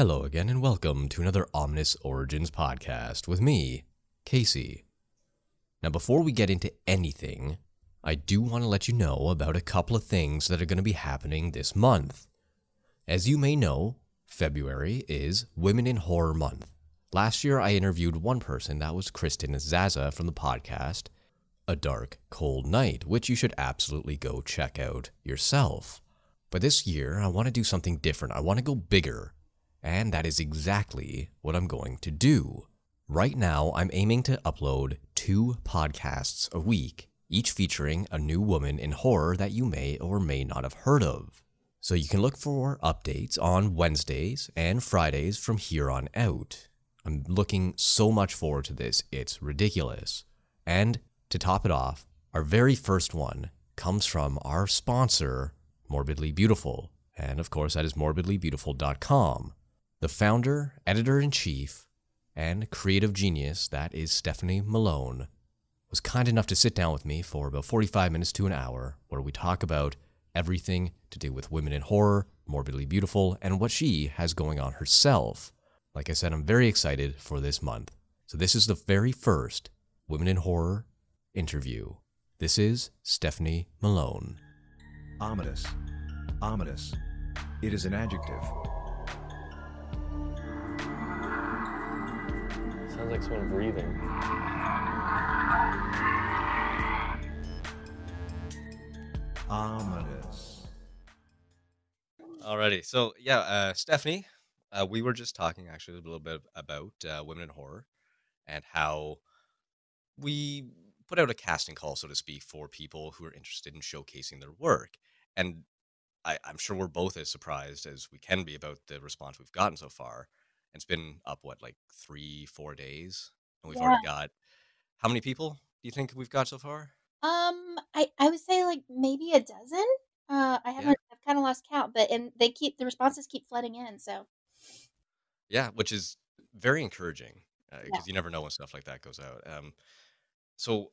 Hello again and welcome to another Ominous Origins podcast with me, Casey. Now before we get into anything, I do want to let you know about a couple of things that are going to be happening this month. As you may know, February is Women in Horror Month. Last year I interviewed one person, that was Kristen Zaza from the podcast, A Dark, Cold Night, which you should absolutely go check out yourself. But this year I want to do something different. I want to go bigger. And that is exactly what I'm going to do. Right now, I'm aiming to upload 2 podcasts a week, each featuring a new woman in horror that you may or may not have heard of. So you can look for updates on Wednesdays and Fridays from here on out. I'm looking so much forward to this, it's ridiculous. And to top it off, our very first one comes from our sponsor, Morbidly Beautiful. And of course, that is morbidlybeautiful.com. The founder, editor-in-chief, and creative genius, that is Stephanie Malone, was kind enough to sit down with me for about 45 minutes to an hour where we talk about everything to do with women in horror, Morbidly Beautiful, and what she has going on herself. Like I said, I'm very excited for this month. So this is the very first Women in Horror interview. This is Stephanie Malone. Ominous. Ominous. It is an adjective. Sounds like someone breathing. Ominous. Alrighty, so Stephanie, we were just talking actually a little bit about women in horror and how we put out a casting call, so to speak, for people who are interested in showcasing their work. And I'm sure we're both as surprised as we can be about the response we've gotten so far. It's been up, 3-4 days? And we've Yeah. already got, how many people do you think we've got so far? I would say maybe a dozen. I've kind of lost count, but the responses keep flooding in, so. Yeah, which is very encouraging because Yeah. you never know when stuff like that goes out. So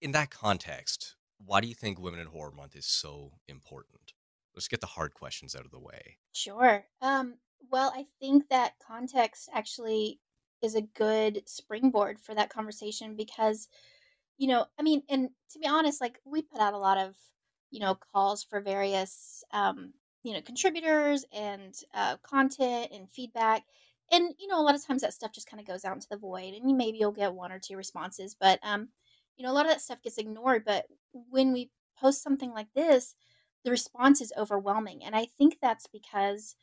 in that context, why do you think Women in Horror Month is so important? Let's get the hard questions out of the way. Sure. Well, I think that context actually is a good springboard for that conversation because, and to be honest, we put out a lot of, calls for various, contributors and content and feedback. And, a lot of times that stuff just kind of goes out into the void and maybe you'll get 1 or 2 responses. But, a lot of that stuff gets ignored. But when we post something like this, the response is overwhelming. And I think that's because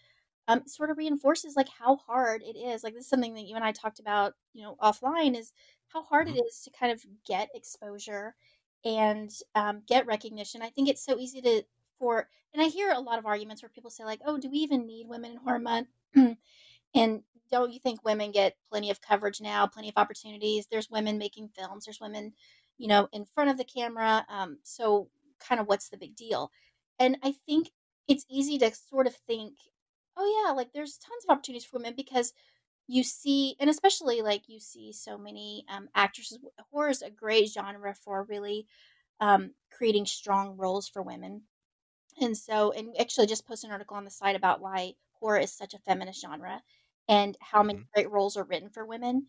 it sort of reinforces how hard it is. This is something that you and I talked about, offline, is how hard it is to kind of get exposure and get recognition. I think it's so easy and I hear a lot of arguments where people say oh, do we even need Women in Horror Month? And don't you think women get plenty of coverage now, plenty of opportunities? There's women making films. There's women, in front of the camera. So kind of what's the big deal? And I think it's easy to sort of think, oh yeah, there's tons of opportunities for women because you see, and especially you see so many actresses. Horror is a great genre for really creating strong roles for women. And actually just posted an article on the site about why horror is such a feminist genre and how many great roles are written for women,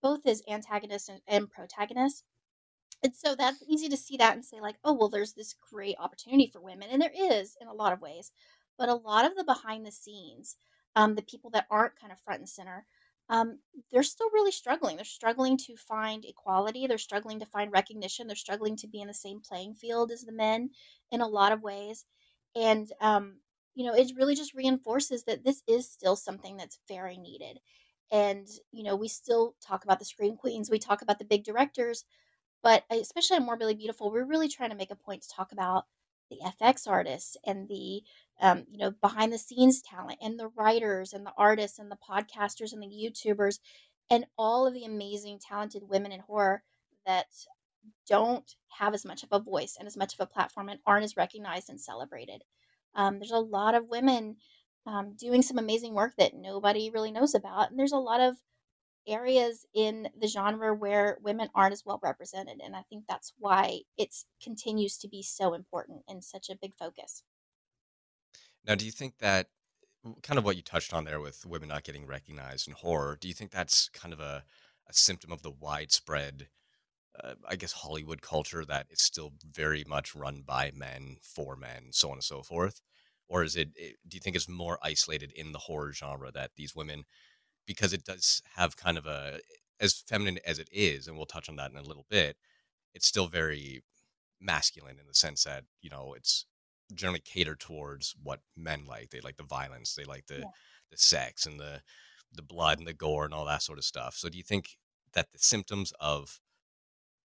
both as antagonists and protagonists. And so that's easy to see that and say oh, well, there's this great opportunity for women. And there is in a lot of ways, but a lot of the behind the scenes, the people that aren't kind of front and center, they're still really struggling. They're struggling to find equality. They're struggling to find recognition. They're struggling to be in the same playing field as the men in a lot of ways. And, it really just reinforces that this is still something that's very needed. And, we still talk about the Scream Queens. We talk about the big directors, but especially on Morbidly Beautiful, we're really trying to make a point to talk about the FX artists and the, behind the scenes talent and the writers and the artists and the podcasters and the YouTubers and all of the amazing talented women in horror that don't have as much of a voice and as much of a platform and aren't as recognized and celebrated. There's a lot of women doing some amazing work that nobody really knows about. And there's a lot of areas in the genre where women aren't as well represented. And I think that's why it continues to be so important and such a big focus. Now, do you think that kind of what you touched on there with women not getting recognized in horror, do you think that's kind of a symptom of the widespread, I guess, Hollywood culture that is still very much run by men, for men, so on and so forth? Or do you think it's more isolated in the horror genre that these women, because it does have kind of as feminine as it is, and we'll touch on that in a little bit, it's still very masculine in the sense that, it's generally catered towards what men like. They like the violence, they like Yeah. the sex and the blood and the gore and all that sort of stuff. So do you think that the symptoms of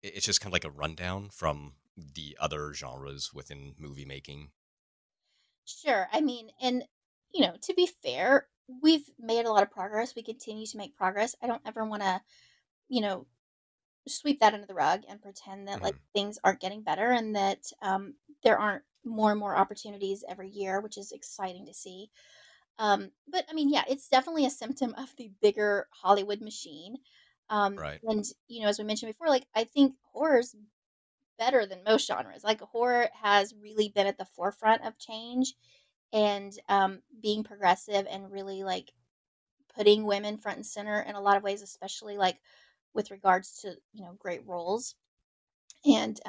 it's just kind of like a rundown from the other genres within movie making? Sure. I mean, and to be fair, we've made a lot of progress. We continue to make progress. I don't ever want to, you know, sweep that under the rug and pretend that like Hmm. things aren't getting better and that there aren't more and more opportunities every year, which is exciting to see. But I mean, yeah, it's definitely a symptom of the bigger Hollywood machine. Right. And as we mentioned before, like I think horror's better than most genres. Like horror has really been at the forefront of change and being progressive and really like putting women front and center in a lot of ways, especially like with regards to great roles and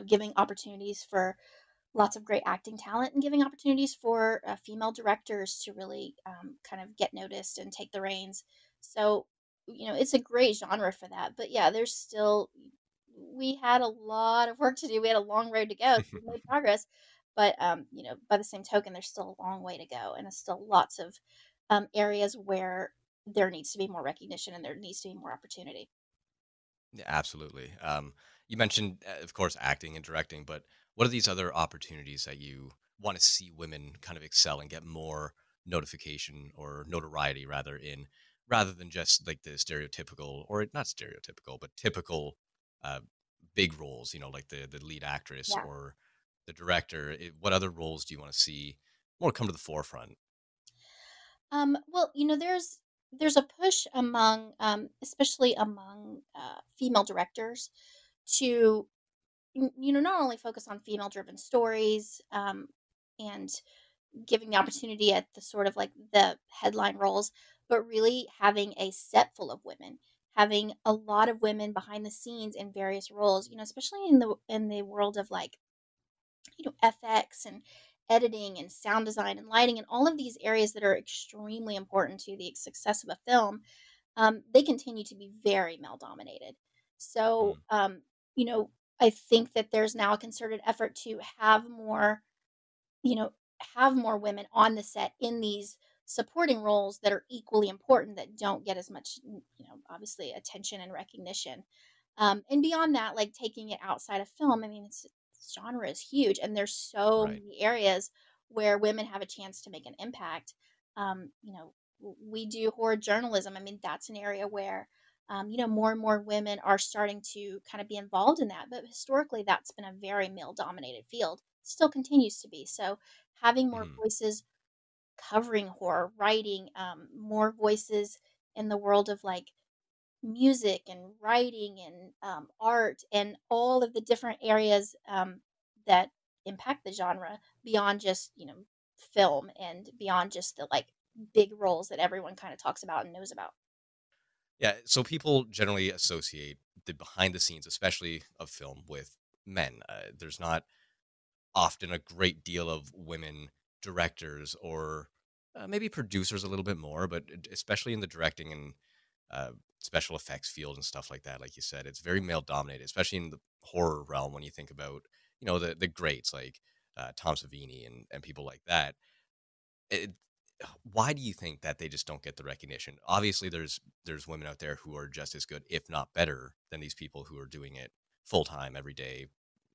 giving opportunities for lots of great acting talent and giving opportunities for female directors to really kind of get noticed and take the reins. So, it's a great genre for that. But yeah, there's still, we had a lot of work to do. We had a long road to go. We made progress. But, by the same token, there's still a long way to go. And there's still lots of areas where there needs to be more recognition and there needs to be more opportunity. Yeah, absolutely. You mentioned, of course, acting and directing, but what are these other opportunities that you want to see women kind of excel and get more notification or notoriety rather than just like the stereotypical, or not stereotypical, but typical uh, big roles, like the lead actress Yeah. or the director? What other roles do you want to see more come to the forefront? Well, there's a push among, especially among female directors, to not only focus on female-driven stories and giving the opportunity at the sort of like the headline roles, but really having a set full of women, having a lot of women behind the scenes in various roles. Especially in the world of like FX and editing and sound design and lighting and all of these areas that are extremely important to the success of a film. They continue to be very male dominated. So, Mm, I think that there's now a concerted effort to you know, have more women on the set in these supporting roles that are equally important that don't get as much, obviously attention and recognition. And beyond that, like taking it outside of film, I mean, this genre is huge, and there's so right. many areas where women have a chance to make an impact. We do horror journalism. I mean, that's an area where, more and more women are starting to kind of be involved in that. But historically, that's been a very male dominated field, still continues to be. So, having more Mhm. voices covering horror, writing, more voices in the world of like music and writing and art and all of the different areas that impact the genre beyond just film and beyond just the like big roles that everyone kind of talks about and knows about. Yeah, so people generally associate the behind the scenes, especially of film, with men. There's not often a great deal of women directors or maybe producers a little bit more, but especially in the directing and uh, special effects field and stuff like that, like you said, it's very male dominated, especially in the horror realm when you think about, the greats like Tom Savini and people like that. It, why do you think that they just don't get the recognition? Obviously, there's women out there who are just as good, if not better, than these people who are doing it full time every day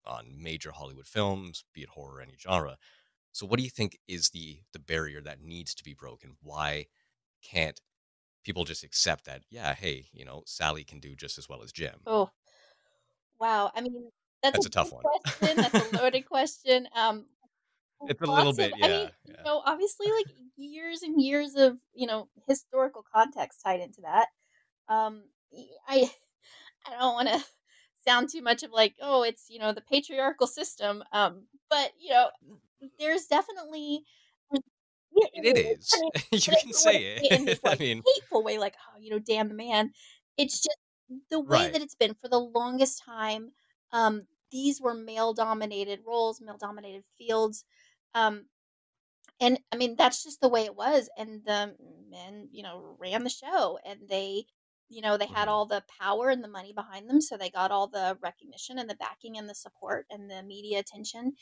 on major Hollywood films, be it horror or any genre. So, what do you think is the barrier that needs to be broken? Why can't people just accept that? Yeah, hey, Sally can do just as well as Jim. Oh, wow. I mean, that's a That's a tough big one. question. That's a loaded question. It's a little Lots of, bit, I mean, yeah, yeah. obviously, like years and years of, historical context tied into that. I I don't want to sound too much of like, oh, it's the patriarchal system. But there's definitely Yeah, It I is. mean, You and I can don't wanna say say it in this, it. I like, mean, hateful way, like, "Oh, damn the man." It's just the way right. that it's been for the longest time. These were male-dominated roles, male-dominated fields, um, and, I mean, that's just the way it was, and the men, ran the show, and they had Mhm. all the power and the money behind them, so they got all the recognition and the backing and the support and the media attention,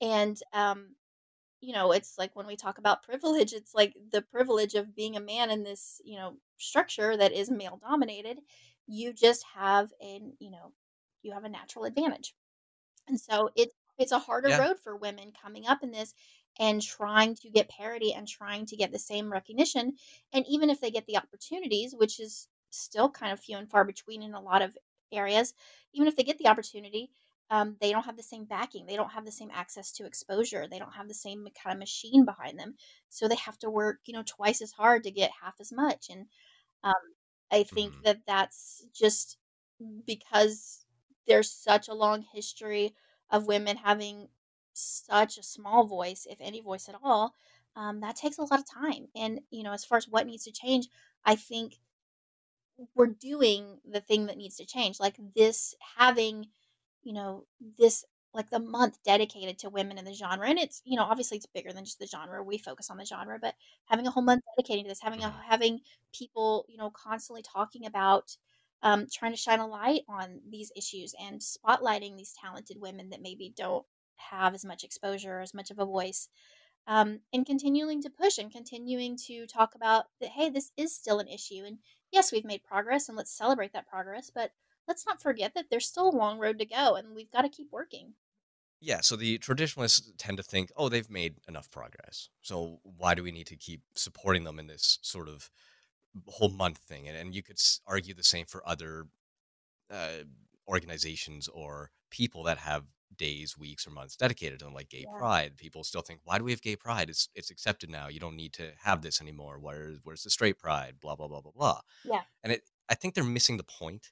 and, it's like when we talk about privilege, it's like the privilege of being a man in this, structure that is male dominated. You just have you have a natural advantage. And so it's a harder Yeah. road for women coming up in this and trying to get parity and trying to get the same recognition. And even if they get the opportunities, which is still kind of few and far between in a lot of areas, even if they get the opportunity, they don't have the same backing. They don't have the same access to exposure. They don't have the same kind of machine behind them. So they have to work, twice as hard to get half as much. And um, I think Mhm. that that's just because there's such a long history of women having such a small voice, if any voice at all. That takes a lot of time. And, as far as what needs to change, I think we're doing the thing that needs to change. Like this having, this like the month dedicated to women in the genre. And it's, obviously it's bigger than just the genre. We focus on the genre, but having a whole month dedicated to this, Mhm. having people, constantly talking about trying to shine a light on these issues and spotlighting these talented women that maybe don't have as much exposure, as much of a voice, and continuing to push and continuing to talk about that, hey, this is still an issue. And yes, we've made progress and let's celebrate that progress, but let's not forget that there's still a long road to go and we've got to keep working. Yeah, so the traditionalists tend to think, "Oh, they've made enough progress. So why do we need to keep supporting them in this sort of whole month thing?" And you could argue the same for other uh, organizations or people that have days, weeks, or months dedicated to them, like Gay Yeah. Pride. People still think, "Why do we have Gay Pride? It's accepted now. You don't need to have this anymore. Where's the Straight Pride? Blah blah blah blah blah." Yeah. And I think they're missing the point.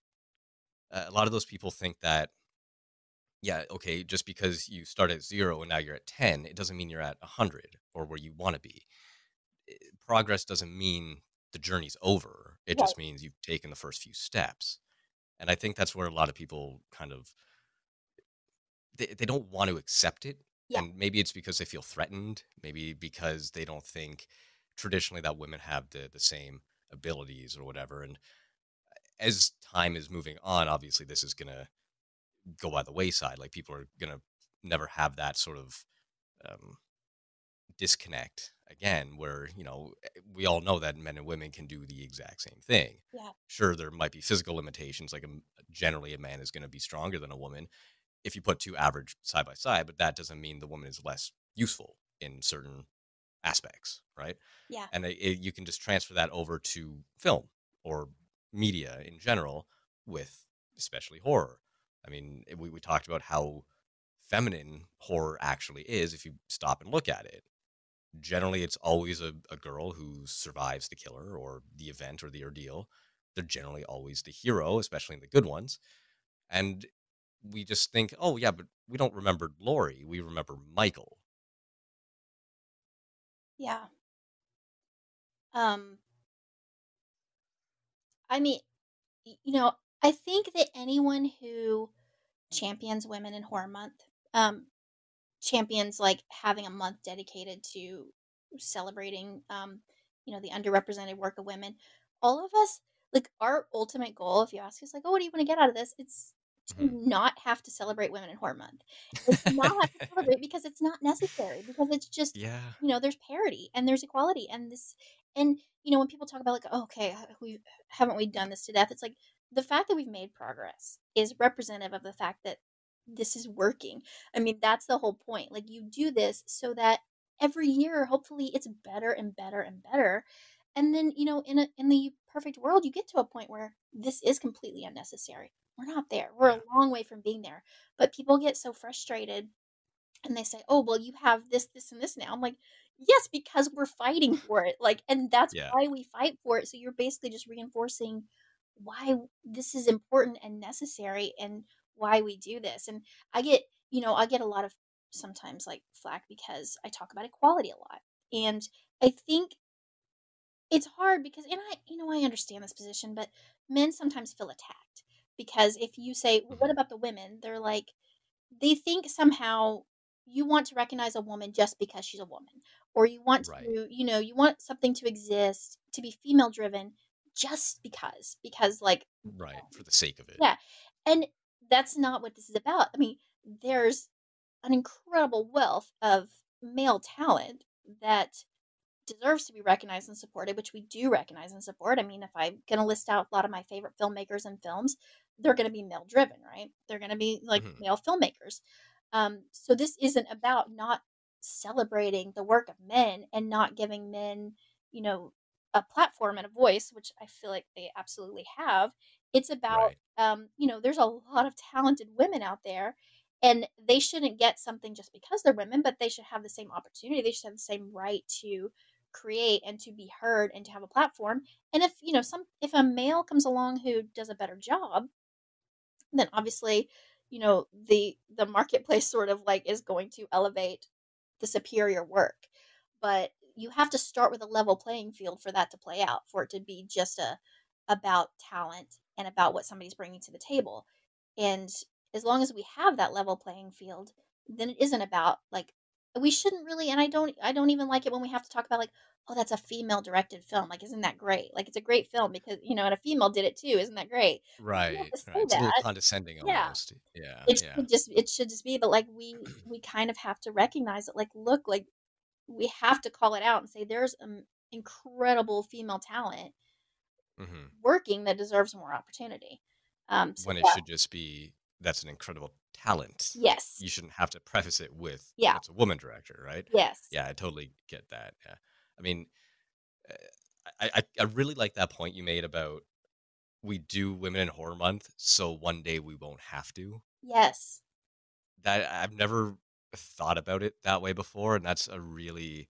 A lot of those people think that, yeah, okay, just because you start at 0 and now you're at 10, it doesn't mean you're at 100 or where you want to be. Progress doesn't mean the journey's over. It Right. just means you've taken the first few steps. And I think that's where a lot of people kind of they don't want to accept it. Yeah. And maybe it's because they feel threatened, maybe because they don't think traditionally that women have the same abilities or whatever. And as time is moving on, obviously this is gonna go by the wayside. Like people are gonna never have that sort of um, disconnect again, where we all know that men and women can do the exact same thing. Yeah. Sure, there might be physical limitations. Like generally, a man is going to be stronger than a woman if you put two average side by side, but that doesn't mean the woman is less useful in certain aspects, right? Yeah. And you can just transfer that over to film or media in general, with especially horror. I mean, we talked about how feminine horror actually is if you stop and look at it. Generally, it's always a girl who survives the killer or the event or the ordeal. They're generally always the hero, especially in the good ones. And we just think, oh, yeah, but we don't remember Lori. We remember Michael. Yeah. Um, I mean, I think that anyone who champions women in horror month, um, champions like having a month dedicated to celebrating the underrepresented work of women. All of us, like, our ultimate goal, if you ask us, like, oh, what do you want to get out of this, it's to Mhm. not have to celebrate women in horror month. It's not have to celebrate because it's not necessary, because it's just, Yeah. there's parity and there's equality and this. And when people talk about, like, oh, okay, we haven't we done this to death, it's like the fact that we've made progress is representative of the fact that this is working. I mean, that's the whole point. Like, you do this so that every year, hopefully, it's better and better and better. And then, in the perfect world, you get to a point where this is completely unnecessary. We're not there. We're Yeah. a long way from being there. But people get so frustrated and they say, "Oh, well, you have this, this, and this now." I'm like, "Yes, because we're fighting for it." Like, and that's Yeah. why we fight for it. So you're basically just reinforcing why this is important and necessary and why we do this. And I get a lot of sometimes like flack because I talk about equality a lot. And I think it's hard because, and I understand this position, but men sometimes feel attacked because if you say, "Well, what Mhm. about the women?" They're like, they think somehow you want to recognize a woman just because she's a woman, or you want Right. to, you want something to exist, to be female driven just because like, Right. For the sake of it. yeah. And that's not what this is about. I mean, there's an incredible wealth of male talent that deserves to be recognized and supported, which we do recognize and support. I mean, if I'm going to list out a lot of my favorite filmmakers and films, they're going to be male driven, right? They're going to be like Mhm. male filmmakers. So this isn't about not celebrating the work of men and not giving men, you know, a platform and a voice, which I feel like they absolutely have. It's about, Right. there's a lot of talented women out there, and they shouldn't get something just because they're women, but they should have the same opportunity. They should have the same right to create and to be heard and to have a platform. And if, if a male comes along who does a better job, then obviously, the marketplace sort of like is going to elevate the superior work. But you have to start with a level playing field for that to play out, for it to be just about talent and about what somebody's bringing to the table. And as long as we have that level playing field, then it isn't about like, we shouldn't really, and I don't even like it when we have to talk about like, oh, that's a female directed film. Like, isn't that great? Like, it's a great film because, and a female did it too. Isn't that great? We don't have Right. to Right. say It's a little that. condescending Yeah. almost. Yeah. It Yeah. should just be, but like we kind of have to recognize it. Like, look, like we have to call it out and say there's incredible female talent Hmm. working that deserves more opportunity. So When it yeah, should just be that's an incredible talent. yes, You shouldn't have to preface it with yeah, it's a woman director, right? yes, Yeah, I totally get that. Yeah. I mean, uh, I really like that point you made about we do Women in Horror Month, so one day we won't have to. yes, That I've never thought about it that way before, and that's a really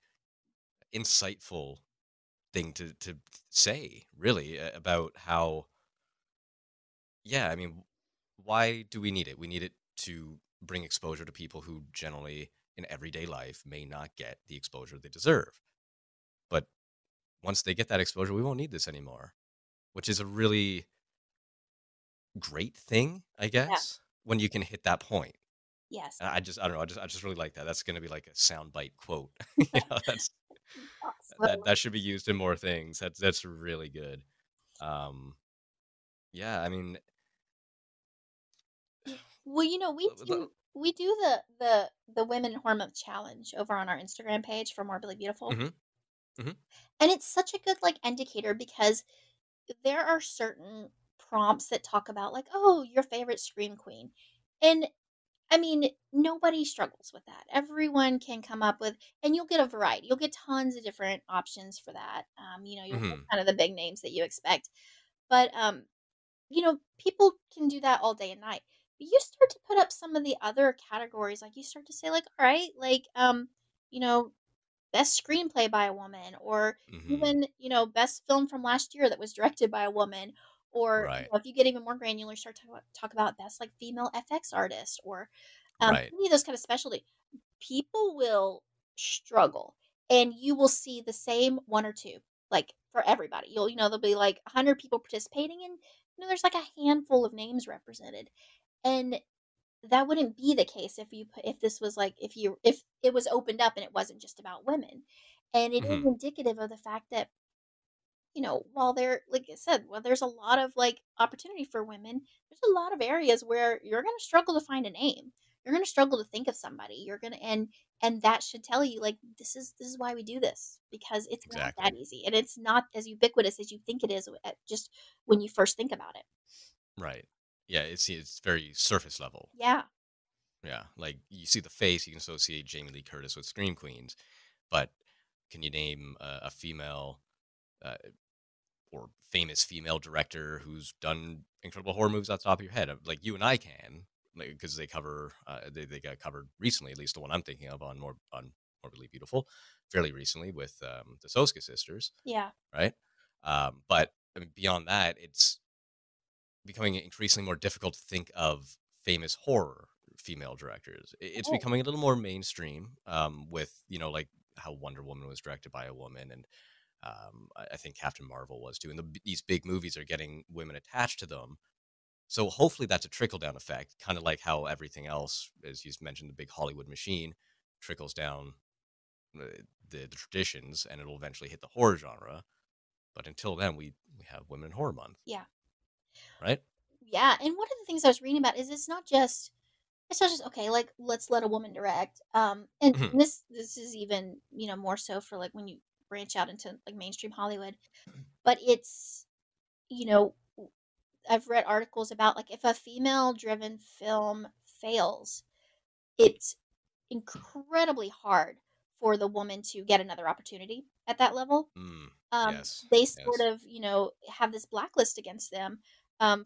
insightful thing to say, really, about how. Yeah, I mean, why do we need it? We need it to bring exposure to people who generally in everyday life may not get the exposure they deserve. But once they get that exposure, we won't need this anymore, which is a really great thing, I yeah, guess, when you can hit that point. yes. And I don't know, I just really like that. That's going to be like a soundbite quote. That's Awesome. that should be used in more things. That's really good. Um, yeah, I mean, Yeah. Well, we do the Women in Hormone Challenge over on our Instagram page for Morbidly Beautiful. hmm hmm And it's such a good like indicator because there are certain prompts that talk about like, oh, your favorite scream queen. And I mean, nobody struggles with that. Everyone can come up with, and you'll get a variety. You'll get tons of different options for that. You'll get hmm kind of the big names that you expect. But people can do that all day and night. But you start to put up some of the other categories, like you start to say, like, all right, like, you know, best screenplay by a woman, or hmm even, best film from last year that was directed by a woman, or Right. if you get even more granular, start to talk about best like female FX artist, or Right. any of those kind of specialty. People will struggle, and you will see the same one or two, like for everybody. There'll be like 100 people participating, and there's like a handful of names represented, and that wouldn't be the case if this was like if it was opened up and it wasn't just about women. And it is hmm indicative of the fact that, while there, like I said, while there's a lot of like opportunity for women, there's a lot of areas where you're going to struggle to find a name. You're going to struggle to think of somebody. You're going to, and that should tell you like, this is why we do this, because it's not Exactly. that easy, and it's not as ubiquitous as you think it is just when you first think about it. Right. Yeah, it's very surface level. Yeah. Yeah, like you see the face, you can associate Jamie Lee Curtis with Scream Queens, but can you name a female uh, or famous female director who's done incredible horror movies off the top of your head? Like you and I can, because they cover they got covered recently, at least the one I'm thinking of on Morbidly Beautiful, fairly recently with the Soska sisters, Yeah. right? But I mean, beyond that, it's becoming increasingly more difficult to think of famous horror female directors. It's Oh, becoming a little more mainstream with like how Wonder Woman was directed by a woman, and I think Captain Marvel was too. And these big movies are getting women attached to them. So hopefully that's a trickle down effect, kind of like how everything else, as you mentioned, the big Hollywood machine trickles down uh, the traditions, and it'll eventually hit the horror genre. But until then, we have Women in Horror Month, Yeah. right? Yeah. And one of the things I was reading about is it's not just okay, like let's let a woman direct. And Mhm. this is even, more so for like when you branch out into like mainstream Hollywood. But it's, you know, I've read articles about like if a female driven film fails, it's incredibly hard for the woman to get another opportunity at that level. Mm, yes, They sort yes, of, have this blacklist against them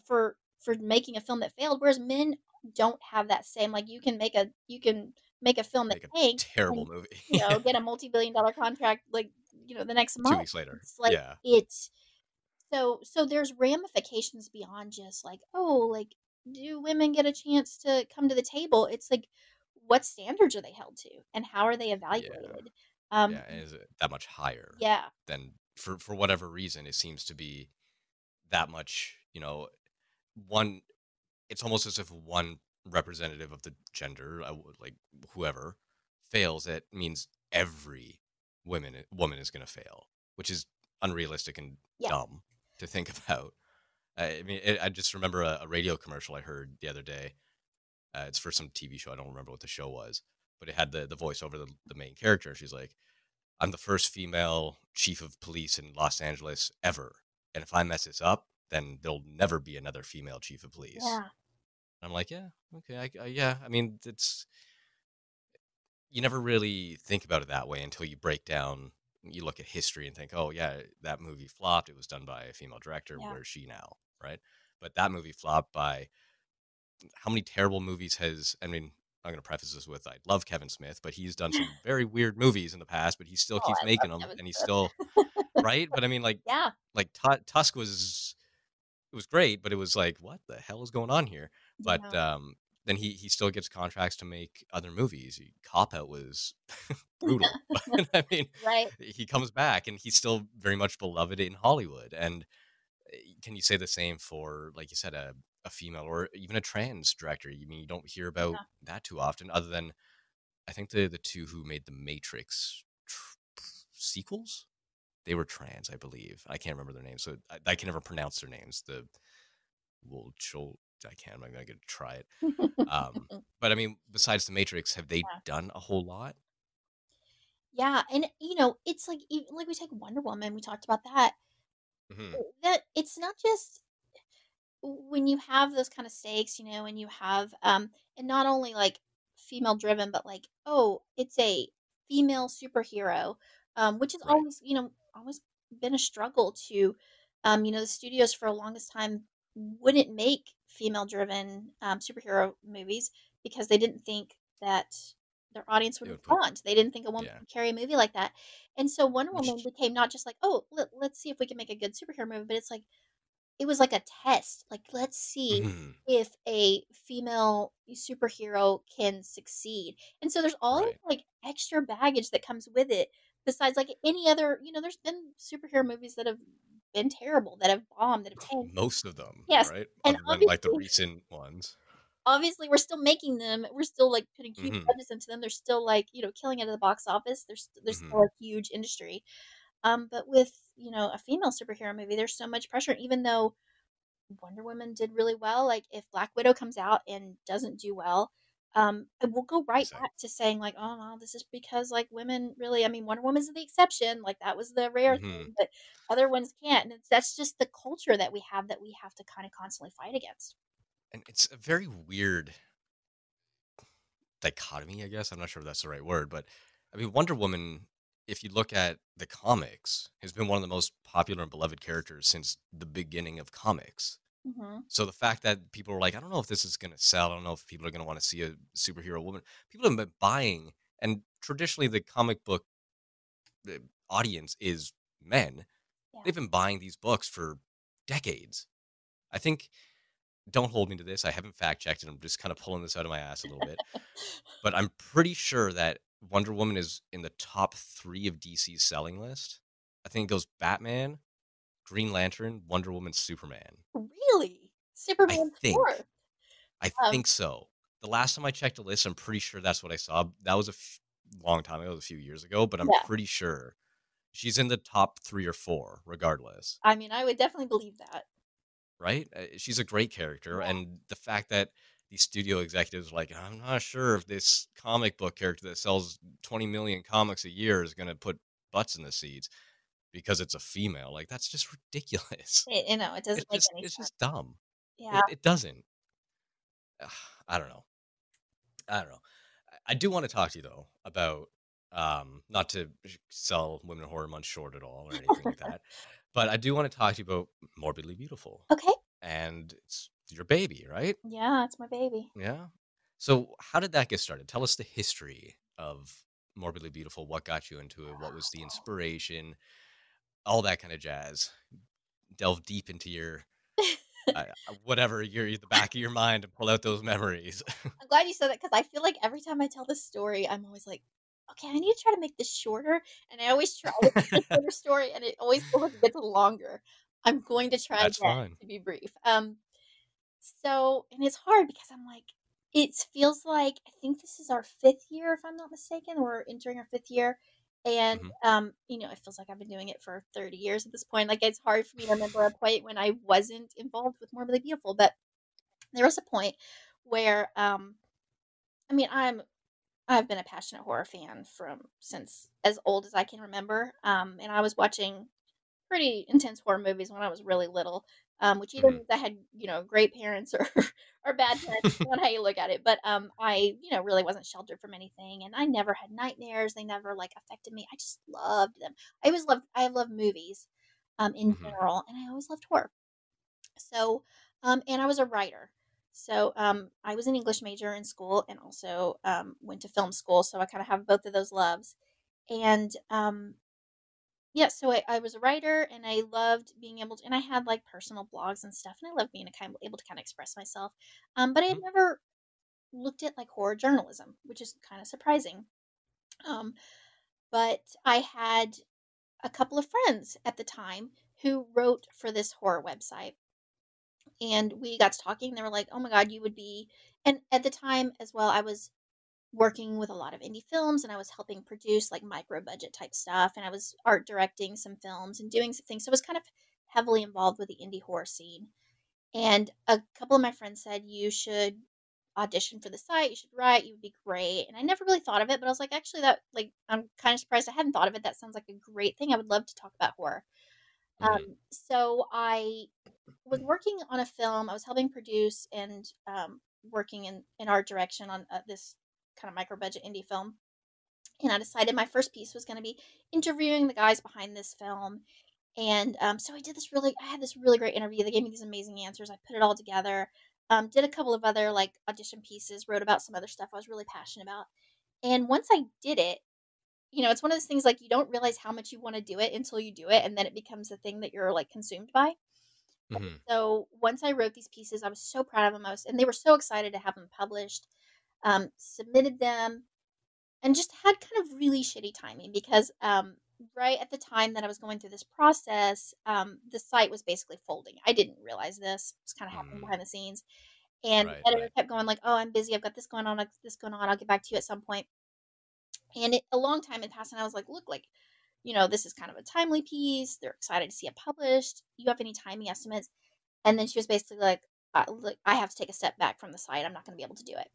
for making a film that failed, whereas men don't have that same like you can make a film that make a tanks terrible and movie. get a multi-billion-dollar contract like the next 2 month. weeks later, It's like yeah, it's so there's ramifications beyond just like, oh, like, do women get a chance to come to the table? It's like, what standards are they held to, and how are they yeah, evaluated? yeah. And is it that much higher Yeah, than for whatever reason? It seems to be that much. One. It's almost as if one representative of the gender, like whoever, fails. It means every woman is going to fail, which is unrealistic and yeah, dumb to think about. I mean, I just remember a radio commercial I heard the other day. It's for some TV show. I don't remember what the show was, but it had the voice over the main character. She's like, "I'm the first female chief of police in Los Angeles ever, and if I mess this up, then there'll never be another female chief of police." yeah, I'm like, yeah, okay, yeah. I mean, it's you never really think about it that way until you break down. You look at history and think, oh yeah, that movie flopped. It was done by a female director. yeah. Where's she now, right? But that movie flopped by how many terrible movies has? I mean, I'm going to preface this with I love Kevin Smith, but he's done some very weird movies in the past. But he still Oh, keeps I love making them, Kevin and he's still Smith. right. But I mean, Yeah, like Tusk was it was great, but it was like, what the hell is going on here? But yeah, then he still gets contracts to make other movies. Cop Out was brutal, but I mean, right. he comes back and he's still very much beloved in Hollywood. And can you say the same for, like you said, a female or even a trans director? You mean you don't hear about Yeah, that too often, other than I think the two who made the Matrix sequels. They were trans, I believe. I can't remember their names, so I can never pronounce their names. Well, I can't. I'm not gonna get to try it. But I mean, besides the Matrix, have they yeah, done a whole lot? yeah. And it's like like we take Wonder Woman. We talked about that. Hmm. That it's not just when you have those kind of stakes, and you have and not only like female driven, but like, oh, it's a female superhero, which is Right. always been a struggle to the studios for the longest time wouldn't make female driven superhero movies because they didn't think that their audience would It would put, respond. They didn't think a woman yeah, could carry a movie like that. And so Wonder Woman which, became not just like, oh, let's see if we can make a good superhero movie, but it's like it was like a test. Like, let's see mhm, if a female superhero can succeed. And so there's all right. this, like, extra baggage that comes with it. Besides, like any other, there's been superhero movies that have been terrible, that have bombed, that have tanked. Most of them, Yes, right? and Other than like the obviously, recent ones. obviously, we're still making them. We're still like putting huge Hmm. budgets into them. They're still like killing it at the box office. There's Hmm. still a huge industry. But with a female superhero movie, there's so much pressure. Even though Wonder Woman did really well. Like if Black Widow comes out and doesn't do well, I will go right Say, back to saying like, oh no, this is because like women really. I mean, Wonder Woman's the exception. Like that was the rare hmm thing, but other ones can't. And that's just the culture that we have to kind of constantly fight against. and it's a very weird dichotomy, I guess. I'm not sure if that's the right word, but I mean, Wonder Woman, if you look at the comics, has been one of the most popular and beloved characters since the beginning of comics. Hmm. So the fact that people are like, I don't know if this is going to sell. I don't know if people are going to want to see a superhero woman. People have been buying, and traditionally the comic book uh, audience is men. Yeah. They've been buying these books for decades. I think, don't hold me to this. I haven't fact checked it. I'm just kind of pulling this out of my ass a little bit. But I'm pretty sure that Wonder Woman is in the top 3 of DC's selling list. I think it goes Batman, Green Lantern, Wonder Woman, Superman. Really? I Superman's think. 4th. I Um, think so. The last time I checked the list, I'm pretty sure that's what I saw. That was long time ago, it was a few years ago, but I'm yeah. pretty sure she's in the top 3 or 4 regardless, I mean, I would definitely believe that. right? She's a great character, Yeah. and the fact that these studio executives are like, I'm not sure if this comic book character that sells 20 million comics a year is going to put butts in the seats because it's a female. Like, that's just ridiculous. You know, it doesn't make any It's sense. just dumb. Yeah. It doesn't. Ugh, I don't know. I don't know. I do want to talk to you though about not to sell Women in Horror Month short at all or anything like that, but I do want to talk to you about Morbidly Beautiful, Okay. and it's your baby, right? Yeah, it's my baby. Yeah. So how did that get started? Tell us the history of Morbidly Beautiful. What got you into it? What was the inspiration? All that kind of jazz. Delve deep into your whatever your the back of your mind and pull out those memories. I'm glad you said that because I feel like every time I tell this story, I'm always like, okay, I need to try to make this shorter. And I always try to make a shorter story, and it always feels like it gets longer. I'm going to try That's again fine. to be brief. And it's hard because I'm like, it feels like I think this is our 5th year, if I'm not mistaken. We're entering our 5th year. And Hmm. it feels like I've been doing it for 30 years at this point. Like it's hard for me to remember a point when I wasn't involved with Morbidly Beautiful. But there was a point where I mean, I've been a passionate horror fan from since as old as I can remember. And I was watching pretty intense horror movies when I was really little, which either Hmm. means I had, great parents or or bad parents, depending on how you look at it. But I, really wasn't sheltered from anything, and I never had nightmares. They never like affected me. I just loved them. I have loved movies, in Hmm. general, and I always loved horror. So, and I was a writer. So, I was an English major in school and also went to film school. So I kind of have both of those loves. And yeah, so I was a writer and I loved being able to, and I had like personal blogs and stuff, and I loved being able to kind of express myself. But I had never looked at like horror journalism, which is kind of surprising. Um, but I had a couple of friends at the time who wrote for this horror website, and we got to talking. And they were like, "Oh my god, you would be." And at the time as well, I was working with a lot of indie films, and I was helping produce like micro budget type stuff, and I was art directing some films and doing some things. So I was kind of heavily involved with the indie horror scene. And a couple of my friends said, "You should audition for the site. You should write. You would be great." And I never really thought of it, but I was like, actually, that like I'm kind of surprised I hadn't thought of it. That sounds like a great thing. I would love to talk about horror. Hmm. So I was working on a film. I was helping produce and working in art direction on this kind of micro budget indie film. And I decided my first piece was going to be interviewing the guys behind this film. And so I had this really great interview. They gave me these amazing answers. I put it all together. Did a couple of other like audition pieces, wrote about some other stuff I was really passionate about. And once I did it, it's one of those things like you don't realize how much you want to do it until you do it. And then it becomes a thing that you're like consumed by. Hmm. So once I wrote these pieces, I was so proud of them. And they were so excited to have them published. Submitted them, and just had kind of really shitty timing because right at the time that I was going through this process, the site was basically folding. I didn't realize this. It was kind of happening Hmm. behind the scenes. And Right, the editor right. kept going like, "Oh, I'm busy. I've got this going on. This going on. I'll get back to you at some point." And a long time had passed, and I was like, "Look, like, this is kind of a timely piece. They're excited to see it published. You have any timing estimates?" And then she was basically like, look, I have to take a step back from the site. I'm not going to be able to do it.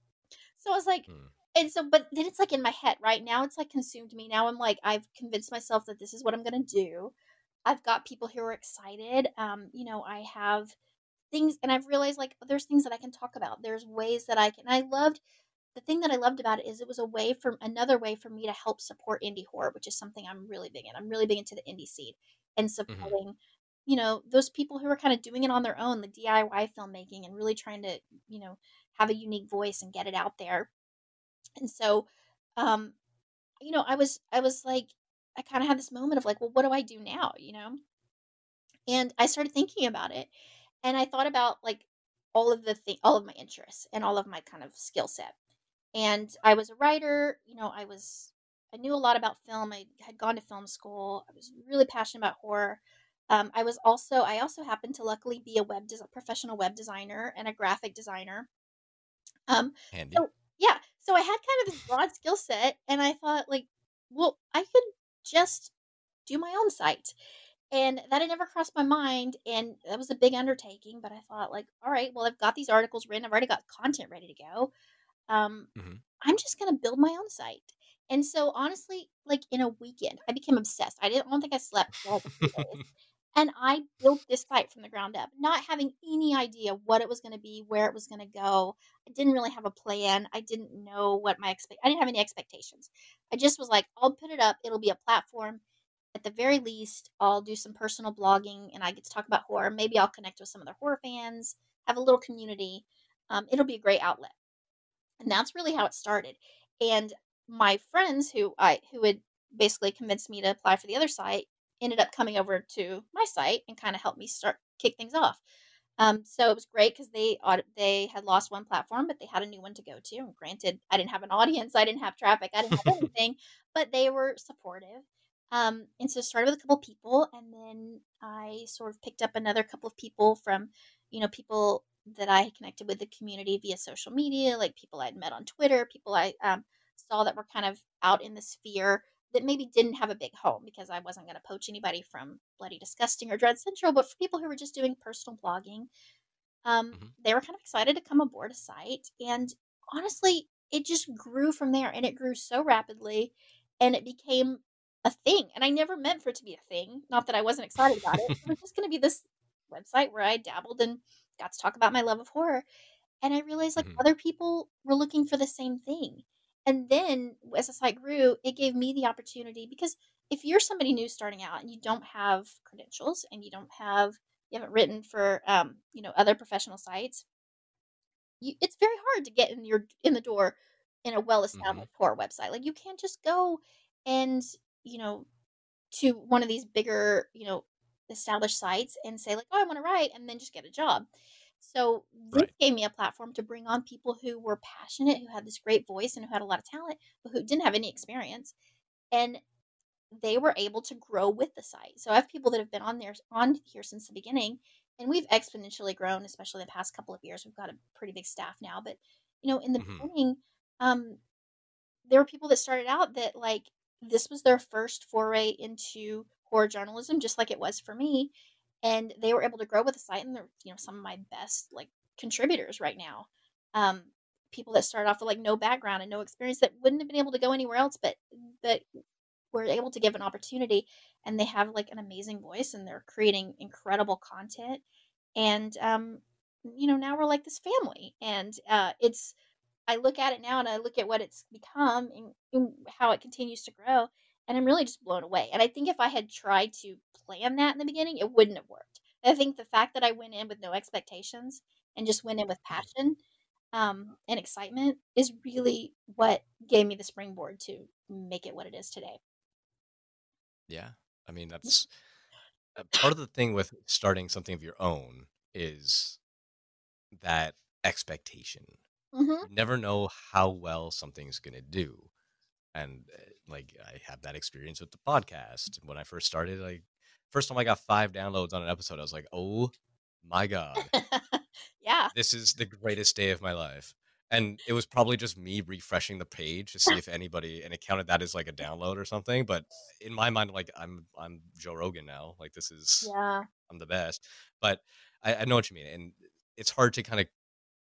So I was like, Mm. and so, but then it's like in my head, right? Now it's like consumed me. Now I'm like, I've convinced myself that this is what I'm going to do. I've got people who are excited. I have things, and I've realized like there's things that I can talk about. There's ways that I can. I loved the thing that I loved about it is it was another way for me to help support indie horror, which is something I'm really big in. I'm really big into the indie scene and Mhm. supporting, those people who are kind of doing it on their own, the DIY filmmaking, and really trying to, have a unique voice and get it out there. And so, um, I was like, I kind of had this moment of like, well, what do I do now? And I started thinking about it, and I thought about like all of my interests and all of my kind of skill set. And I was a writer, I was I knew a lot about film. I had gone to film school. I was really passionate about horror. I also happened to luckily be a professional web designer and a graphic designer. Handy. So yeah, so I had kind of this broad skill set, and I thought like, well, I could just do my own site. And that had never crossed my mind, and that was a big undertaking, but I thought like, all right, well, I've got these articles written, I've already got content ready to go. Um, Hmm. I'm just gonna build my own site. And so honestly, like in a weekend, I became obsessed. I don't think I slept for like 2 days. And I built this site from the ground up, not having any idea what it was going to be, where it was going to go. I didn't really have a plan. I didn't know what I didn't have any expectations. I just was like, I'll put it up. It'll be a platform. At the very least, I'll do some personal blogging and I get to talk about horror. Maybe I'll connect with some other horror fans, have a little community. It'll be a great outlet. And that's really how it started. And my friends who had basically convinced me to apply for the other site ended up coming over to my site and kind of helped me start kick things off. So it was great because they had lost one platform, but they had a new one to go to. And granted, I didn't have an audience, I didn't have traffic, I didn't have anything, but they were supportive. And so started with a couple people, and then I sort of picked up another couple of people from, people that I had connected with the community via social media, like people I'd met on Twitter, people I saw that were kind of out in the sphere that maybe didn't have a big home because I wasn't going to poach anybody from Bloody Disgusting or Dread Central, but for people who were just doing personal blogging, Hmm. they were kind of excited to come aboard a site. And honestly, it just grew from there and it grew so rapidly and it became a thing. And I never meant for it to be a thing. Not that I wasn't excited about it. It was just going to be this website where I dabbled and got to talk about my love of horror. And I realized like Hmm. other people were looking for the same thing. And then as the site grew, it gave me the opportunity because if you're somebody new starting out and you don't have credentials and you haven't written for other professional sites, it's very hard to get in the door in a Hmm. well-established horror website. Like you can't just go and you know to one of these bigger, established sites and say like, "Oh, I want to write," and then just get a job. So this Right. gave me a platform to bring on people who were passionate, who had this great voice, and who had a lot of talent, but who didn't have any experience, and they were able to grow with the site. So I have people that have been on here since the beginning, and we've exponentially grown, especially the past couple of years. We've got a pretty big staff now, but in the Hmm. beginning, um, there were people that started out that like this was their first foray into horror journalism, just like it was for me, and they were able to grow with the site, and they're some of my best like contributors right now. Um, People that started off with like no background and no experience that wouldn't have been able to go anywhere else, but were able to give an opportunity, and they have like an amazing voice, and they're creating incredible content, and now we're like this family, and it's I look at it now and I look at what it's become and how it continues to grow, and I'm really just blown away. And I think if I had tried to plan that in the beginning, it wouldn't have worked. I think the fact that I went in with no expectations and just went in with passion and excitement is really what gave me the springboard to make it what it is today. Yeah. I mean, that's part of the thing with starting something of your own is that expectation. Hmm. You never know how well something's going to do. And like, I have that experience with the podcast. When I first started, like, first time I got 5 downloads on an episode, I was like, oh my God, Yeah. this is the greatest day of my life. And it was probably just me refreshing the page to see if anybody, and it counted that as like a download or something. But in my mind, like, I'm Joe Rogan now. Like, this is, Yeah. I'm the best. But I know what you mean. And it's hard to kind of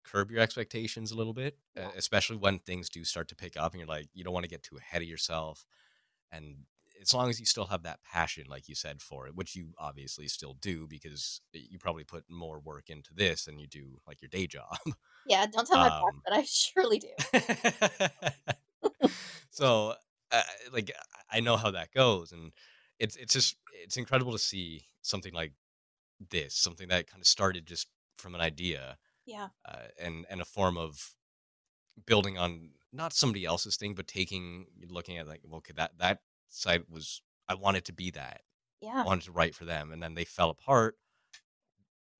curb your expectations a little bit, Yeah. especially when things do start to pick up and you're like, you don't want to get too ahead of yourself. And as long as you still have that passion, like you said, for it, which you obviously still do because you probably put more work into this than you do like your day job. Yeah. Don't tell my boss, Um, but I surely do. so, uh, like, I know how that goes. And it's just, it's incredible to see something like this, something that kind of started just from an idea, Yeah. and a form of building on not somebody else's thing, but looking at like, well, okay, that site was, I wanted to be that. I Yeah. wanted to write for them, and then they fell apart.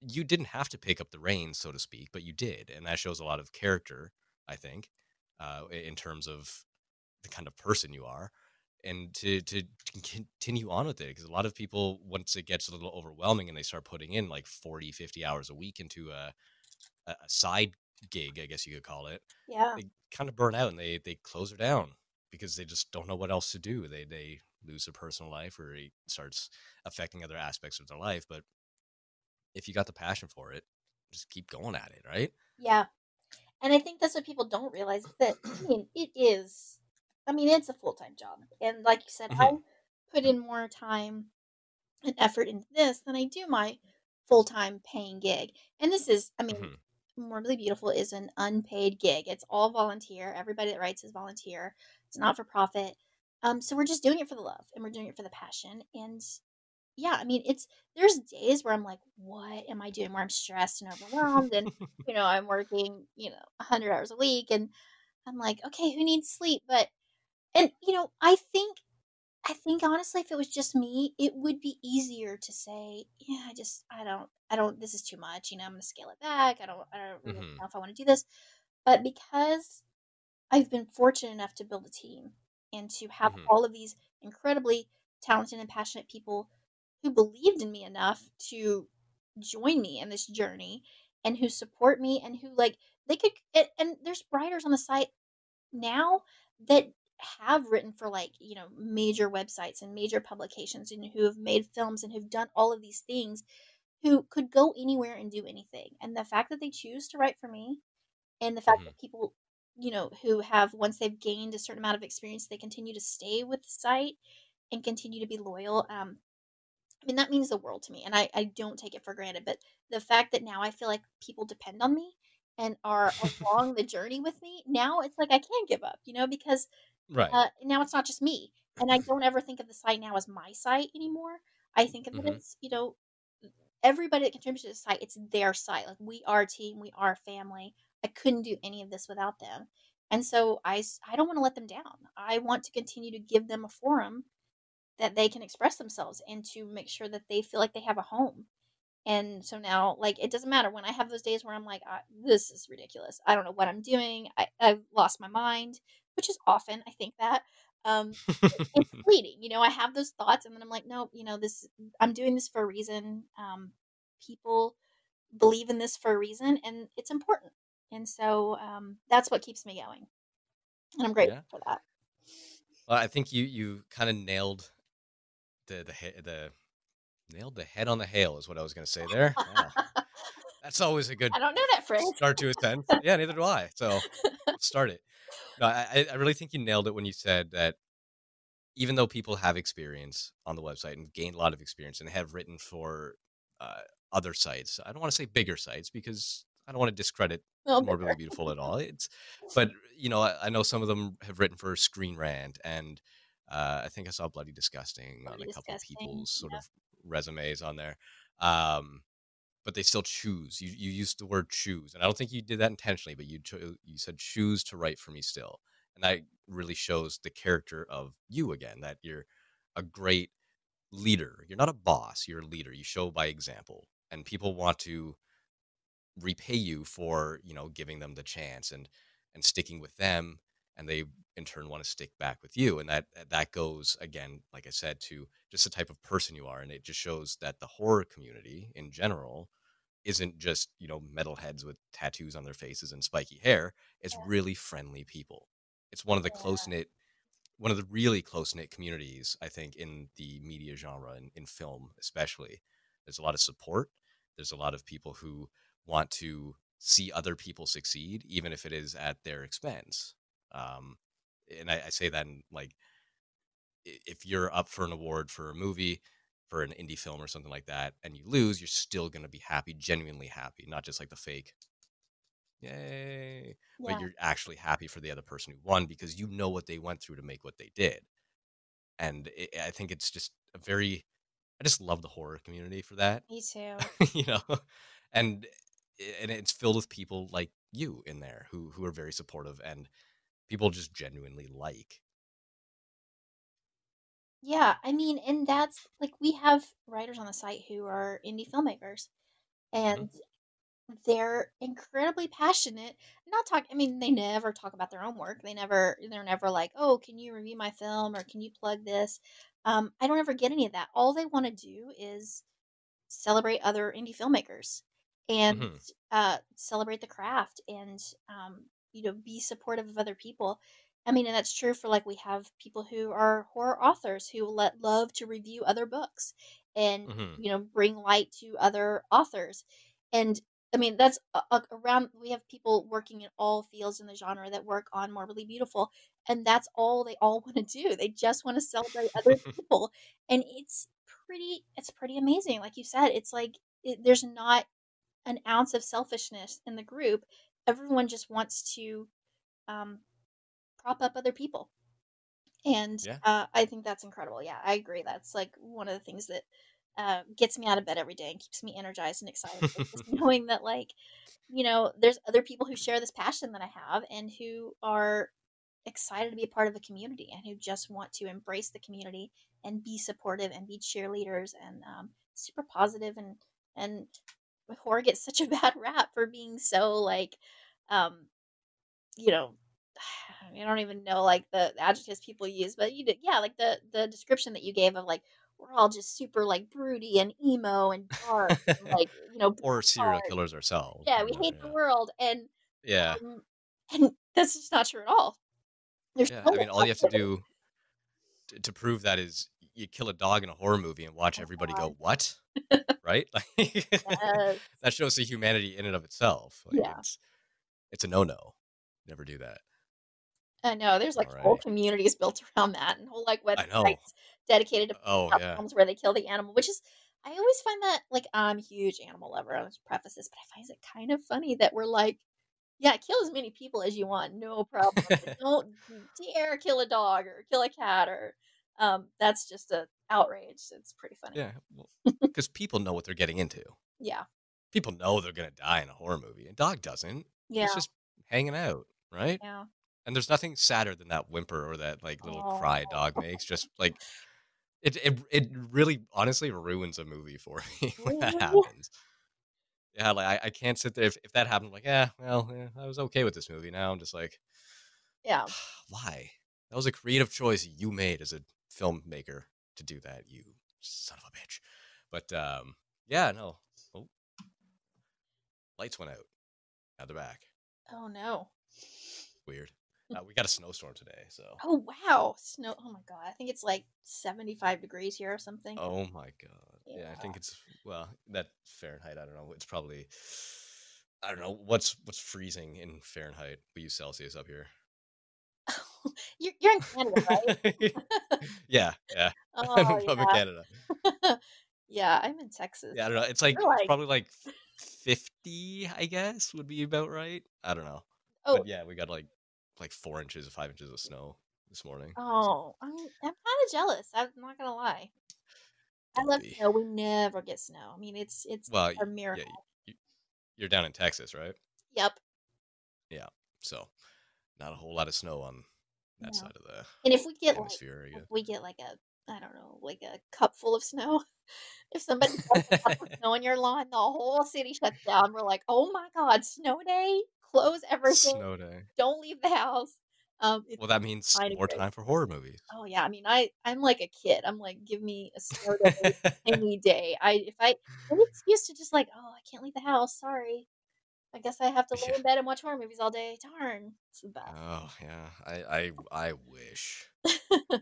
You didn't have to pick up the reins, so to speak, but you did, and that shows a lot of character, I think, in terms of the kind of person you are. and to continue on with it, because a lot of people, once it gets a little overwhelming and they start putting in like 40, 50 hours a week into a side gig, I guess you could call it, Yeah. they kind of burn out and they close her down because they just don't know what else to do. They lose their personal life, or it starts affecting other aspects of their life. But if you got the passion for it, just keep going at it, right? Yeah. And I think that's what people don't realize is that, I mean, it's a full time job. And like you said, Hmm. I put in more time and effort into this than I do my full time paying gig. And this is, I mean, Hmm. Morbidly Beautiful is an unpaid gig. It's all volunteer. Everybody that writes is volunteer. It's not for profit. So we're just doing it for the love and we're doing it for the passion. And yeah, I mean, there's days where I'm like, what am I doing? Where I'm stressed and overwhelmed, and I'm working 100 hours a week, and I'm like, okay, who needs sleep? But and I think honestly, if it was just me, it would be easier to say, yeah, I don't. This is too much. I'm going to scale it back. I don't really Hmm. know if I want to do this, but because I've been fortunate enough to build a team and to have Hmm. all of these incredibly talented and passionate people who believed in me enough to join me in this journey and who support me and who like they could and there's writers on the site now that have written for like major websites and major publications and who have made films and who've done all of these things who could go anywhere and do anything, and the fact that they choose to write for me and the fact Hmm. that people who have, once they've gained a certain amount of experience, they continue to stay with the site and continue to be loyal. I mean, that means the world to me, and I don't take it for granted. But the fact that now I feel like people depend on me and are along the journey with me, now it's like I can't give up, because Right. now it's not just me, and I don't ever think of the site now as my site anymore. I think of it Hmm. as everybody that contributes to the site, it's their site. Like we are a team, we are a family. I couldn't do any of this without them. And so I don't want to let them down. I want to continue to give them a forum that they can express themselves and to make sure that they feel like they have a home. And so now, like, it doesn't matter when I have those days where I'm like, this is ridiculous. I don't know what I'm doing. I've lost my mind, which is often, I think that. Um, it's fleeting. I have those thoughts and then I'm like, nope, I'm doing this for a reason. People believe in this for a reason and it's important. And so that's what keeps me going. And I'm Yeah. grateful for that. Well, I think you kind of nailed the nailed the head on the hail is what I was going to say there. Wow, that's always a good I don't know that phrase. start to a sentence. Yeah, neither do I. So let's start it. No, I really think you nailed it when you said that even though people have experience on the website and gained a lot of experience and have written for uh, other sites, I don't want to say bigger sites because I don't want to discredit A little Morbidly bigger. Beautiful at all. But I know some of them have written for Screen Rant, and I think I saw Bloody Disgusting on Really a couple of disgusting. people's sort Yeah. of resumes on there. Um, but they still choose. You used the word choose, and I don't think you did that intentionally, but you said choose to write for me still, and that really shows the character of you again. That you're a great leader. You're not a boss. You're a leader. You show by example, and people want to repay you for giving them the chance and sticking with them, and they in turn want to stick back with you, and that goes again, like I said, to just the type of person you are, and it just shows that the horror community in general isn't just metalheads with tattoos on their faces and spiky hair. It's really friendly people. It's one of the really close knit communities, I think, in the media genre and in film especially. There's a lot of support. There's a lot of people who want to see other people succeed, even if it is at their expense. Um, and I say that in like, if you're up for an award for a movie, for an indie film or something like that, and you lose, you're still going to be happy, genuinely happy, not just like the fake, yay, but Yeah. you're actually happy for the other person who won because you know what they went through to make what they did. And I think it's just I just love the horror community for that, Me too. you know, and it's filled with people like you in there who are very supportive and people just genuinely like. Yeah, I mean, and that's like we have writers on the site who are indie filmmakers, Hmm. and they're incredibly passionate. Not talk I mean, they never talk about their own work. They're never like, "Oh, can you review my film or can you plug this?" I don't ever get any of that. All they wanna do is celebrate other indie filmmakers and, Hmm. celebrate the craft and, be supportive of other people. I mean, and that's true for, like, we have people who are horror authors who love to review other books and, Hmm. bring light to other authors. And, I mean, that's around we have people working in all fields in the genre that work on Morbidly Beautiful, and that's all they all wanna do. They just wanna celebrate other people, and it's pretty amazing. Like you said, it's like there's not an ounce of selfishness in the group. Everyone just wants to um, prop up other people, and Yeah. I think that's incredible. Yeah, I agree. That's like one of the things that gets me out of bed every day and keeps me energized and excited. Is just knowing that, like, there's other people who share this passion that I have and who are excited to be a part of a community and who just want to embrace the community and be supportive and be cheerleaders and super positive and horror gets such a bad rap for being so like um you know I don't even know like the adjectives people use, but you did, yeah, like the description that you gave of like we're all just super like broody and emo and dark and like black Or serial heart. killers ourselves. Yeah, You we know, hate the yeah. world Yeah. um and that's just not true at all. There's Yeah. so I much mean, all you have to positivity. do to prove that is you kill a dog in a horror movie and watch Oh everybody god. go, "What?" Right? Like, Yes. that shows the humanity in and of itself. Like, Yeah. it's a no-no. Never do that. I know, there's, like, whole Alrighty. communities built around that and whole, like, I know. websites dedicated to Oh, out yeah. films where they kill the animal, which is I always find that like, I'm a huge animal lover, I should preface this, but I find it kind of funny that we're like, "Yeah, kill as many people as you want, no problem, but don't dare kill a dog or kill a cat," or, that's just a outrage, it's pretty funny. Yeah, well, because people know what they're getting into. Yeah. People know they're gonna die in a horror movie. A dog doesn't. Yeah, He's just hanging out, right? yeah. And there's nothing sadder than that whimper or that, like, little cry a Oh. dog makes. Just, like, it really honestly ruins a movie for me when that Really? happens. Yeah, like, I can't sit there if that happened, I'm like, "Yeah, well, yeah, I was okay with this movie." Now I'm just like, Yeah. "Why? That was a creative choice you made as a filmmaker to do that, you son of a bitch." But, yeah, no. Oh, lights went out. Now they're back. Oh, no. Weird. We got a snowstorm today, so. Oh, wow. Snow oh my god, I think it's, like, 75 degrees here or something. Oh my god. Yeah, I Yeah. think it's, well, that Fahrenheit, I don't know. It's probably, I don't know what's freezing in Fahrenheit. We use Celsius up here. You're in Canada, right? Yeah, yeah. Oh, I'm from yeah. Canada. Yeah, I'm in Texas. Yeah, I don't know. We're It's like probably like 50, I guess, would be about right. I don't know. oh, But yeah, we got like 4 inches or 5 inches of snow this morning. So oh, I'm kinda jealous, I'm not gonna lie. I don't love be. snow, we never get snow. I mean, it's Well, a yeah, miracle. you're down in Texas, right? Yep. Yeah. So not a whole lot of snow on that No. side of the And if we get, like hemisphere, I if guess. we get, like, I don't know, like, a cup full of snow, if somebody dumps a cup of snow on your lawn, the whole city shuts down. We're like, "Oh my god, snow day? Close everything. Snow day. Don't leave the house." It's Well, that means kinda more great. time for horror movies. Oh, yeah, I mean, I'm like a kid, I'm like, "Give me a snow day any day." Any excuse to just like, "Oh, I can't leave the house, sorry. I guess I have to lay Yeah. in bed and watch horror movies all day, darn." It's the best. Oh yeah. I wish.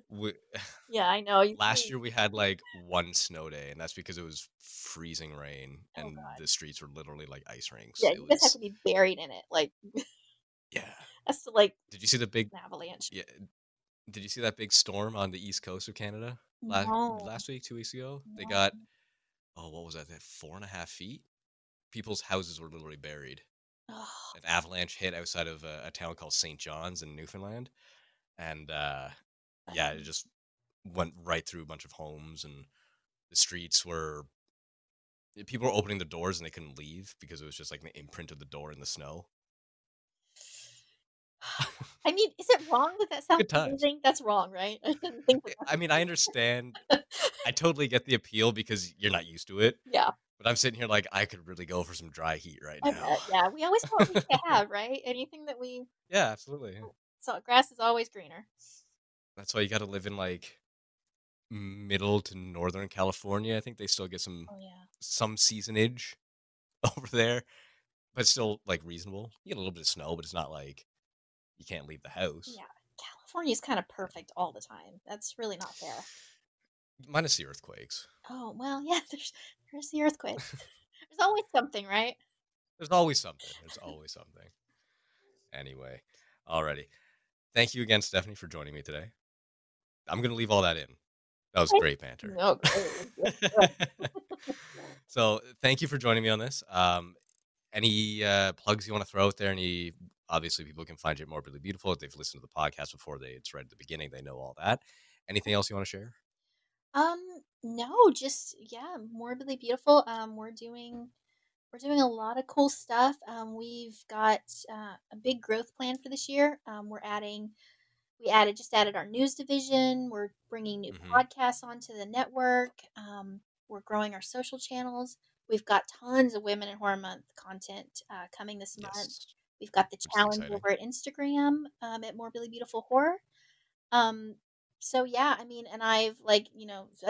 We, Yeah, I know, you last see year we had like one snow day, and that's because it was freezing rain oh and god. the streets were literally like ice rinks. Yeah, It you guys have was, to be buried in it, like, yeah. that's to, like, Did you see the big? an avalanche. Yeah. Did you see that big storm on the east coast of Canada No, last week, 2 weeks ago? They no. got, oh, what was that? That 4.5 feet. People's houses were literally buried. Ugh, An avalanche hit outside of a town called St. John's in Newfoundland, and yeah, it just went right through a bunch of homes, and the streets were, people were opening the doors and they couldn't leave because it was just like the imprint of the door in the snow. I mean, is it wrong that that sounds Good times. amazing? That's wrong, right? I shouldn't think I mean, I understand. I totally get the appeal because you're not used to it. yeah. But I'm sitting here like I could really go for some dry heat right I now. bet, yeah, we always want what we can have, right? Anything that we Yeah, absolutely. so grass is always greener. That's why you got to live in like middle to northern California. I think they still get Oh, yeah. some seasonage over there, but still like reasonable. You get a little bit of snow, but it's not like you can't leave the house. Yeah. California's kinda perfect all the time. That's really not fair. Minus the earthquakes. Oh, well, yeah, there's the earthquake. There's always something, right? There's always something. There's always something. Anyway, alrighty. Thank you again, Stephanie, for joining me today. I'm gonna leave all that in. That was Okay. great banter. No, great. It was good. So thank you for joining me on this. Any plugs you want to throw out there? Any obviously people can find you at Morbidly Beautiful if they've listened to the podcast before. It's right at the beginning. They know all that. Anything else you want to share? No, just yeah, morbidly beautiful. We're doing a lot of cool stuff. We've got a big growth plan for this year. We added our news division. We're bringing new Mm-hmm. podcasts onto the network. We're growing our social channels. We've got tons of Women in Horror Month content coming this month. Yes, We've got the which is challenge exciting. over at Instagram at Morbidly Beautiful Horror. Um, so yeah, I mean, and I've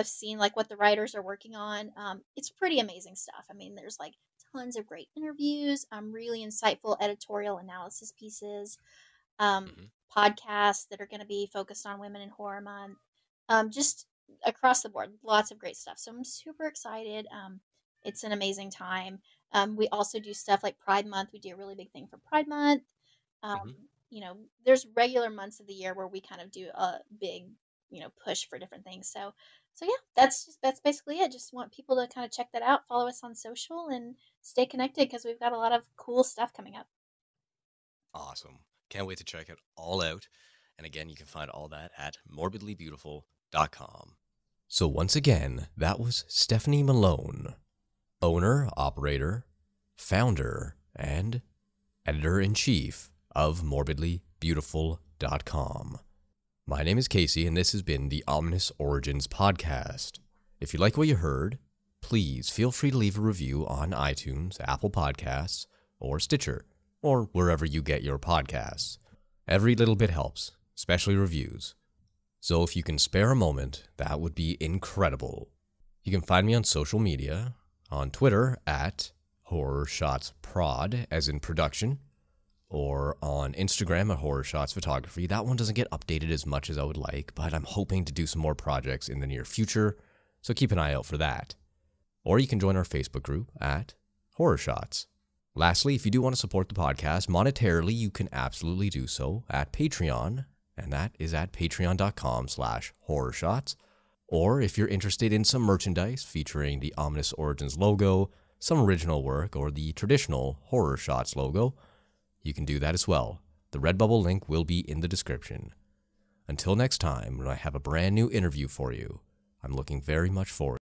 seen like what the writers are working on. It's pretty amazing stuff. I mean, there's like tons of great interviews, really insightful editorial analysis pieces, um, Mm-hmm. podcasts that are going to be focused on Women in Horror Month, just across the board, lots of great stuff. So I'm super excited. It's an amazing time. We also do stuff like Pride Month. We do a really big thing for Pride Month. Um, Mm-hmm. there's regular months of the year where we kind of do a big, push for different things. So yeah, that's basically it. Just want people to kind of check that out, follow us on social, and stay connected because we've got a lot of cool stuff coming up. Awesome. Can't wait to check it all out. And again, you can find all that at morbidlybeautiful.com. So once again, that was Stephanie Malone, owner, operator, founder, and editor-in-chief of morbidlybeautiful.com. My name is Casey, and this has been the Ominous Origins podcast. If you like what you heard, please feel free to leave a review on iTunes, Apple Podcasts, or Stitcher, or wherever you get your podcasts. Every little bit helps, especially reviews. So if you can spare a moment, that would be incredible. You can find me on social media, on Twitter at HorrorShotsProd, as in production, or on Instagram at Horror Shots Photography. That one doesn't get updated as much as I would like, but I'm hoping to do some more projects in the near future, so keep an eye out for that. Or you can join our Facebook group at Horror Shots. Lastly, if you do want to support the podcast monetarily, you can absolutely do so at Patreon, and that is at patreon.com/horrorshots. Or if you're interested in some merchandise featuring the Ominous Origins logo, some original work, or the traditional Horror Shots logo, you can do that as well. The Redbubble link will be in the description. Until next time, when I have a brand new interview for you, I'm looking very much forward